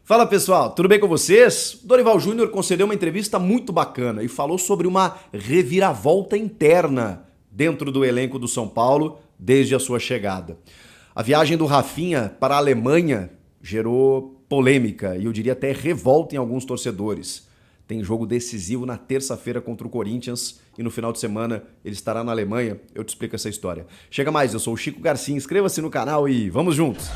Fala pessoal, tudo bem com vocês? Dorival Júnior concedeu uma entrevista muito bacana e falou sobre uma reviravolta interna dentro do elenco do São Paulo desde a sua chegada. A viagem do Rafinha para a Alemanha gerou polêmica e eu diria até revolta em alguns torcedores. Tem jogo decisivo na terça-feira contra o Corinthians e no final de semana ele estará na Alemanha. Eu te explico essa história. Chega mais, eu sou o Chico Garcia, inscreva-se no canal e vamos juntos!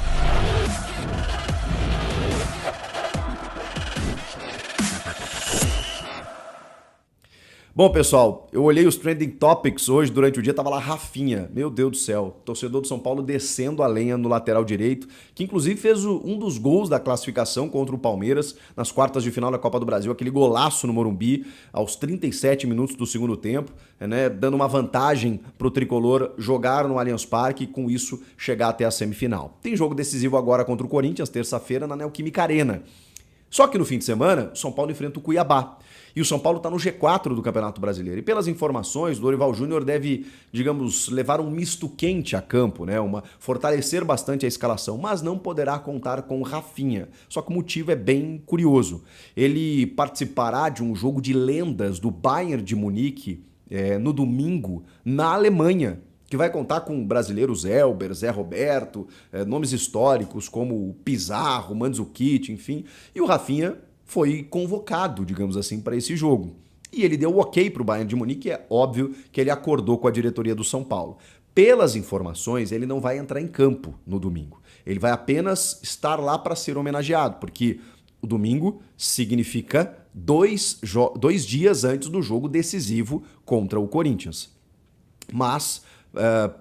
Bom, pessoal, eu olhei os Trending Topics hoje durante o dia, tava lá Rafinha. Meu Deus do céu, torcedor do São Paulo descendo a lenha no lateral direito, que inclusive fez um dos gols da classificação contra o Palmeiras nas quartas de final da Copa do Brasil, aquele golaço no Morumbi, aos 37 minutos do segundo tempo, né, dando uma vantagem pro tricolor jogar no Allianz Parque e com isso chegar até a semifinal. Tem jogo decisivo agora contra o Corinthians, terça-feira, na Neoquímica Arena. Só que no fim de semana, o São Paulo enfrenta o Cuiabá. E o São Paulo está no G4 do Campeonato Brasileiro. E pelas informações, o Dorival Júnior deve, digamos, levar um misto quente a campo, né? Fortalecer bastante a escalação, mas não poderá contar com o Rafinha. Só que o motivo é bem curioso. Ele participará de um jogo de lendas do Bayern de Munique no domingo, na Alemanha, que vai contar com brasileiros Elber, Zé Roberto, nomes históricos como Pizarro, Mandzukic, enfim. E o Rafinha foi convocado, digamos assim, para esse jogo. E ele deu o ok para o Bayern de Munique, é óbvio que ele acordou com a diretoria do São Paulo. Pelas informações, ele não vai entrar em campo no domingo. Ele vai apenas estar lá para ser homenageado, porque o domingo significa dois dias antes do jogo decisivo contra o Corinthians. Mas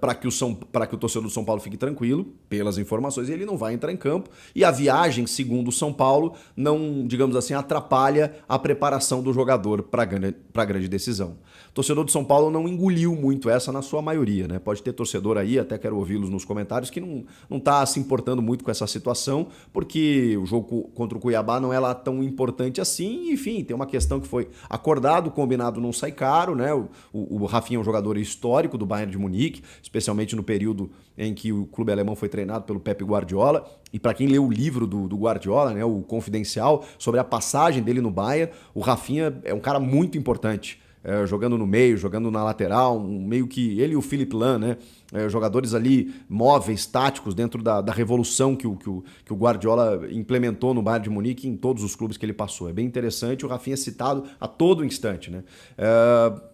para que o torcedor do São Paulo fique tranquilo, pelas informações, ele não vai entrar em campo e a viagem, segundo o São Paulo, não, digamos assim, atrapalha a preparação do jogador para a grande decisão. O torcedor do São Paulo não engoliu muito essa na sua maioria, né? Pode ter torcedor aí, até quero ouvi-los nos comentários, que não tá se importando muito com essa situação, porque o jogo contra o Cuiabá não é lá tão importante assim, enfim, tem uma questão que foi acordado, combinado não sai caro, né? O Rafinha é um jogador histórico do Bayern de Munique, especialmente no período em que o clube alemão foi treinado pelo Pep Guardiola. E para quem leu o livro do Guardiola, né, o Confidencial, sobre a passagem dele no Bayern, o Rafinha é um cara muito importante. Jogando no meio, jogando na lateral, meio que ele e o Philipp Lahm, né? Jogadores ali móveis, táticos, dentro da revolução que o Guardiola implementou no Bayern de Munique em todos os clubes que ele passou. É bem interessante, o Rafinha é citado a todo instante, né?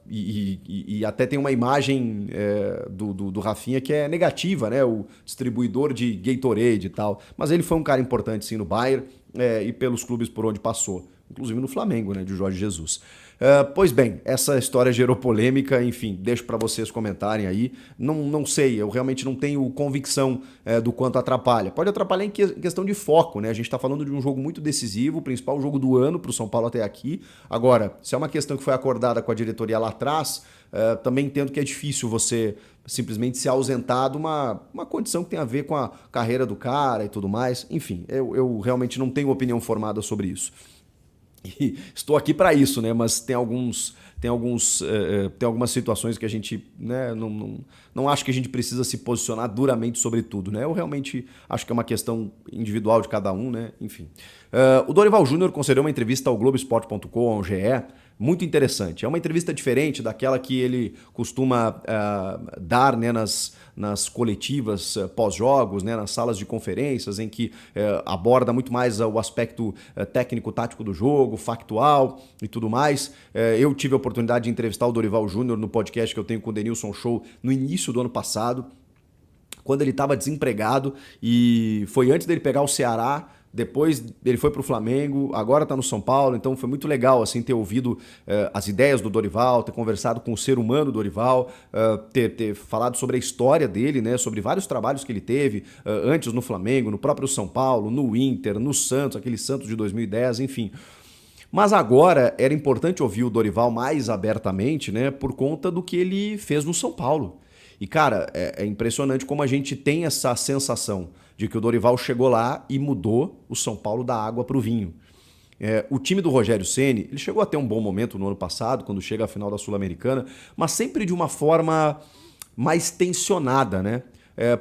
E até tem uma imagem do Rafinha que é negativa, né? O distribuidor de Gatorade e tal. Mas ele foi um cara importante sim no Bayern e pelos clubes por onde passou. Inclusive no Flamengo, né, de Jorge Jesus. Pois bem, essa história gerou polêmica, enfim, deixo para vocês comentarem aí. Não sei, eu realmente não tenho convicção do quanto atrapalha. Pode atrapalhar em questão de foco, né? A gente está falando de um jogo muito decisivo, o principal jogo do ano para o São Paulo até aqui. Agora, se é uma questão que foi acordada com a diretoria lá atrás, também entendo que é difícil você simplesmente se ausentar de uma condição que tem a ver com a carreira do cara e tudo mais. Enfim, eu realmente não tenho opinião formada sobre isso. E estou aqui para isso, né? Mas tem algumas situações que a gente, né, não acho que a gente precisa se posicionar duramente sobre tudo, né? Eu realmente acho que é uma questão individual de cada um, né? Enfim. O Dorival Júnior concedeu uma entrevista ao Globoesporte.com, ao GE, muito interessante. É uma entrevista diferente daquela que ele costuma dar, né, nas coletivas pós-jogos, né, nas salas de conferências, em que aborda muito mais o aspecto técnico-tático do jogo, factual e tudo mais. Eu tive a oportunidade de entrevistar o Dorival Júnior no podcast que eu tenho com o Denilson Show no início do ano passado, quando ele estava desempregado, e foi antes dele pegar o Ceará. Depois ele foi para o Flamengo, agora está no São Paulo, então foi muito legal assim, ter ouvido as ideias do Dorival, ter conversado com o ser humano Dorival, ter falado sobre a história dele, né, sobre vários trabalhos que ele teve antes no Flamengo, no próprio São Paulo, no Inter, no Santos, aquele Santos de 2010, enfim. Mas agora era importante ouvir o Dorival mais abertamente, né, por conta do que ele fez no São Paulo. E, cara, é impressionante como a gente tem essa sensação de que o Dorival chegou lá e mudou o São Paulo da água para o vinho. O time do Rogério Ceni, ele chegou a ter um bom momento no ano passado, quando chega à final da Sul-Americana, mas sempre de uma forma mais tensionada, né?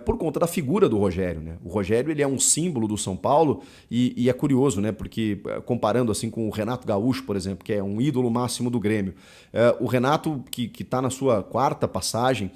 por conta da figura do Rogério, né? O Rogério, ele é um símbolo do São Paulo e é curioso, né? Porque comparando assim com o Renato Gaúcho, por exemplo, que é um ídolo máximo do Grêmio, o Renato, que está na sua quarta passagem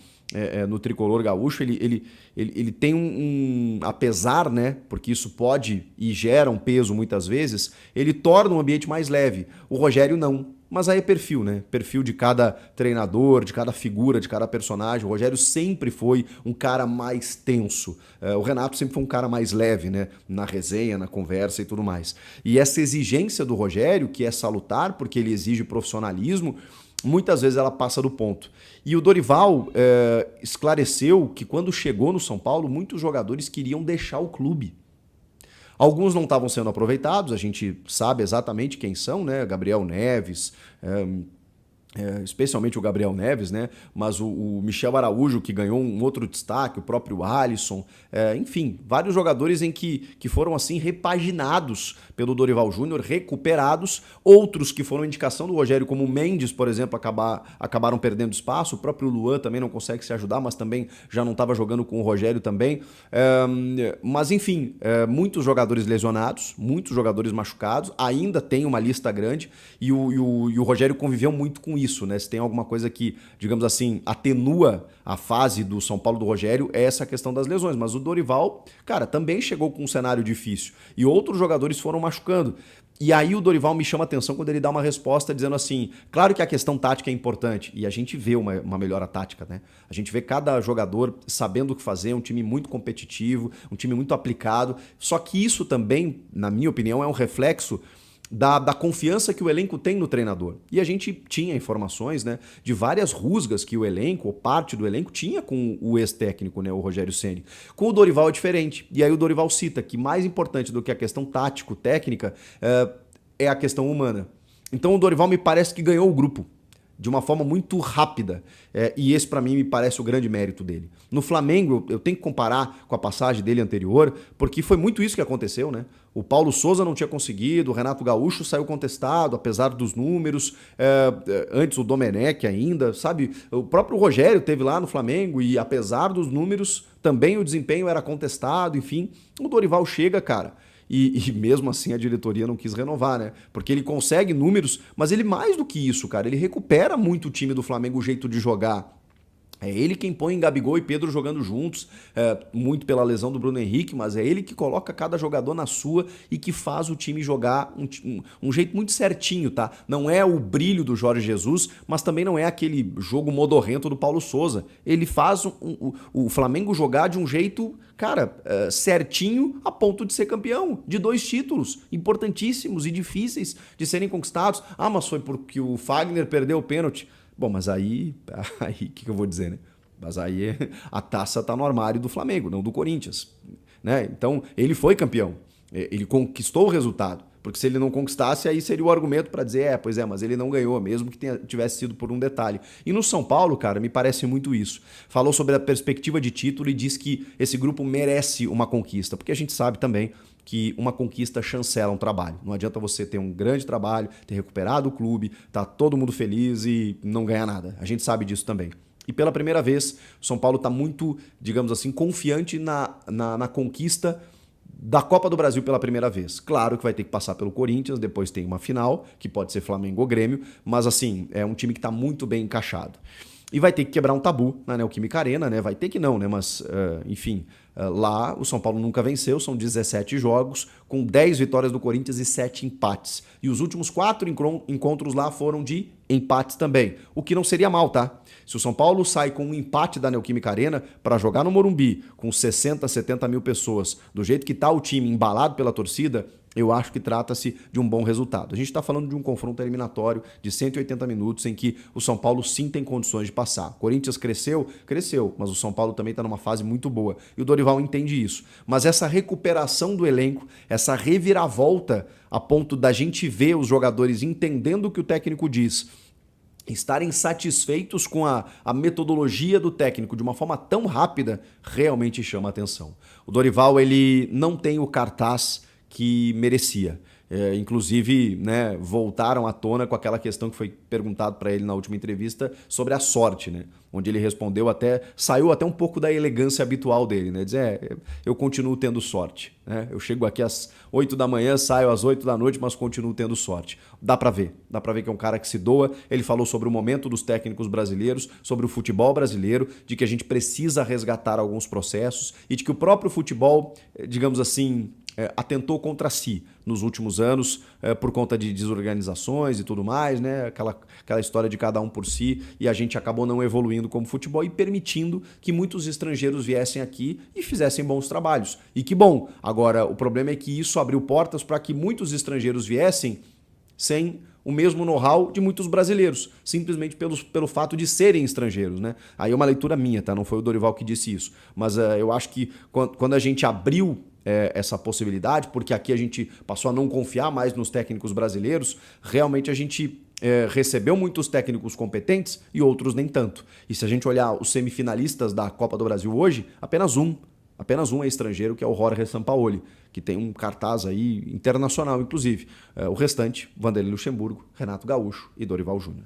no tricolor gaúcho, ele tem apesar, né, porque isso pode e gera um peso muitas vezes, ele torna o ambiente mais leve. O Rogério não. Mas aí é perfil, né? Perfil de cada treinador, de cada figura, de cada personagem. O Rogério sempre foi um cara mais tenso. O Renato sempre foi um cara mais leve, né? Na resenha, na conversa e tudo mais. E essa exigência do Rogério, que é salutar, porque ele exige profissionalismo, muitas vezes ela passa do ponto. E o Dorival esclareceu que quando chegou no São Paulo, muitos jogadores queriam deixar o clube. Alguns não estavam sendo aproveitados, a gente sabe exatamente quem são, né? Gabriel Neves, especialmente o Gabriel Neves, né? Mas o Michel Araújo, que ganhou um outro destaque, o próprio Alisson, enfim, vários jogadores em que foram assim repaginados pelo Dorival Júnior, recuperados, outros que foram indicação do Rogério, como o Mendes, por exemplo, acabaram perdendo espaço, o próprio Luan também não consegue se ajudar, mas também já não estava jogando com o Rogério também, mas enfim, muitos jogadores lesionados, muitos jogadores machucados, ainda tem uma lista grande e o Rogério conviveu muito com isso, né? Se tem alguma coisa que, digamos assim, atenua a fase do São Paulo do Rogério, é essa questão das lesões. Mas o Dorival, cara, também chegou com um cenário difícil. E outros jogadores foram machucando. E aí o Dorival me chama a atenção quando ele dá uma resposta dizendo assim, claro que a questão tática é importante, e a gente vê uma melhora tática, né? A gente vê cada jogador sabendo o que fazer, um time muito competitivo, um time muito aplicado. Só que isso também, na minha opinião, é um reflexo da confiança que o elenco tem no treinador. E a gente tinha informações, né, de várias rusgas que o elenco, ou parte do elenco, tinha com o ex-técnico, né, o Rogério Ceni. Com o Dorival é diferente. E aí o Dorival cita que mais importante do que a questão tático-técnica é a questão humana. Então o Dorival me parece que ganhou o grupo de uma forma muito rápida. E esse, para mim, me parece o grande mérito dele. No Flamengo, eu tenho que comparar com a passagem dele anterior, porque foi muito isso que aconteceu, né? O Paulo Souza não tinha conseguido, o Renato Gaúcho saiu contestado, apesar dos números, antes o Domenech ainda, sabe? O próprio Rogério teve lá no Flamengo e, apesar dos números, também o desempenho era contestado, enfim. O Dorival chega, cara, e mesmo assim a diretoria não quis renovar, né? Porque ele consegue números, mas ele mais do que isso, cara, ele recupera muito o time do Flamengo, o jeito de jogar. É ele quem põe Gabigol e Pedro jogando juntos, muito pela lesão do Bruno Henrique, mas é ele que coloca cada jogador na sua e que faz o time jogar um jeito muito certinho, tá? Não é o brilho do Jorge Jesus, mas também não é aquele jogo modorrento do Paulo Souza. Ele faz o Flamengo jogar de um jeito, cara, certinho a ponto de ser campeão, de 2 títulos importantíssimos e difíceis de serem conquistados. Ah, mas foi porque o Fagner perdeu o pênalti. Bom, mas aí o que eu vou dizer, né? Mas aí a taça tá no armário do Flamengo, não do Corinthians, né? Então, ele foi campeão, ele conquistou o resultado, porque se ele não conquistasse, aí seria o argumento para dizer, pois é, mas ele não ganhou, mesmo que tivesse sido por um detalhe. E no São Paulo, cara, me parece muito isso. Falou sobre a perspectiva de título e diz que esse grupo merece uma conquista, porque a gente sabe também que uma conquista chancela um trabalho. Não adianta você ter um grande trabalho, ter recuperado o clube, tá todo mundo feliz e não ganhar nada. A gente sabe disso também. E pela primeira vez, o São Paulo está muito, digamos assim, confiante na conquista da Copa do Brasil pela primeira vez. Claro que vai ter que passar pelo Corinthians, depois tem uma final, que pode ser Flamengo ou Grêmio, mas assim, é um time que está muito bem encaixado. E vai ter que quebrar um tabu na Neoquímica Arena, né? Vai ter que não, né? Mas, enfim, lá o São Paulo nunca venceu, são 17 jogos, com 10 vitórias do Corinthians e 7 empates. E os últimos 4 encontros lá foram de empates também, o que não seria mal, tá? Se o São Paulo sai com um empate da Neoquímica Arena para jogar no Morumbi, com 60, 70 mil pessoas, do jeito que tá o time embalado pela torcida, eu acho que trata-se de um bom resultado. A gente está falando de um confronto eliminatório de 180 minutos em que o São Paulo sim tem condições de passar. O Corinthians cresceu, mas o São Paulo também está numa fase muito boa. E o Dorival entende isso. Mas essa recuperação do elenco, essa reviravolta a ponto da gente ver os jogadores entendendo o que o técnico diz, estarem satisfeitos com a metodologia do técnico de uma forma tão rápida, realmente chama a atenção. O Dorival, ele não tem o cartaz que merecia. Inclusive, né, voltaram à tona com aquela questão que foi perguntado para ele na última entrevista sobre a sorte, né? Onde ele respondeu saiu até um pouco da elegância habitual dele, né? Dizer, eu continuo tendo sorte, né? Eu chego aqui às 8 da manhã, saio às 8 da noite, mas continuo tendo sorte. Dá pra ver que é um cara que se doa. Ele falou sobre o momento dos técnicos brasileiros, sobre o futebol brasileiro, de que a gente precisa resgatar alguns processos e de que o próprio futebol, digamos assim, atentou contra si nos últimos anos por conta de desorganizações e tudo mais, né? Aquela história de cada um por si, e a gente acabou não evoluindo como futebol e permitindo que muitos estrangeiros viessem aqui e fizessem bons trabalhos. E que bom! Agora, o problema é que isso abriu portas para que muitos estrangeiros viessem sem o mesmo know-how de muitos brasileiros, simplesmente pelo fato de serem estrangeiros, né? Aí é uma leitura minha, tá? Não foi o Dorival que disse isso. Mas eu acho que quando a gente abriu essa possibilidade, porque aqui a gente passou a não confiar mais nos técnicos brasileiros, realmente a gente recebeu muitos técnicos competentes e outros nem tanto. E se a gente olhar os semifinalistas da Copa do Brasil hoje, apenas um é estrangeiro, que é o Jorge Sampaoli, que tem um cartaz aí internacional, inclusive. O restante, Vanderlei Luxemburgo, Renato Gaúcho e Dorival Júnior.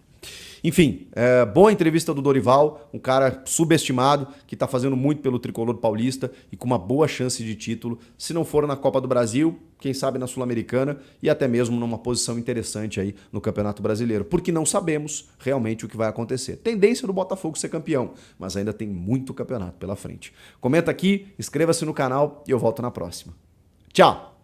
Enfim, boa entrevista do Dorival, um cara subestimado, que está fazendo muito pelo tricolor paulista e com uma boa chance de título, se não for na Copa do Brasil, quem sabe na Sul-Americana e até mesmo numa posição interessante aí no Campeonato Brasileiro, porque não sabemos realmente o que vai acontecer. Tendência do Botafogo ser campeão, mas ainda tem muito campeonato pela frente. Comenta aqui, inscreva-se no canal e eu volto na próxima. Tchau!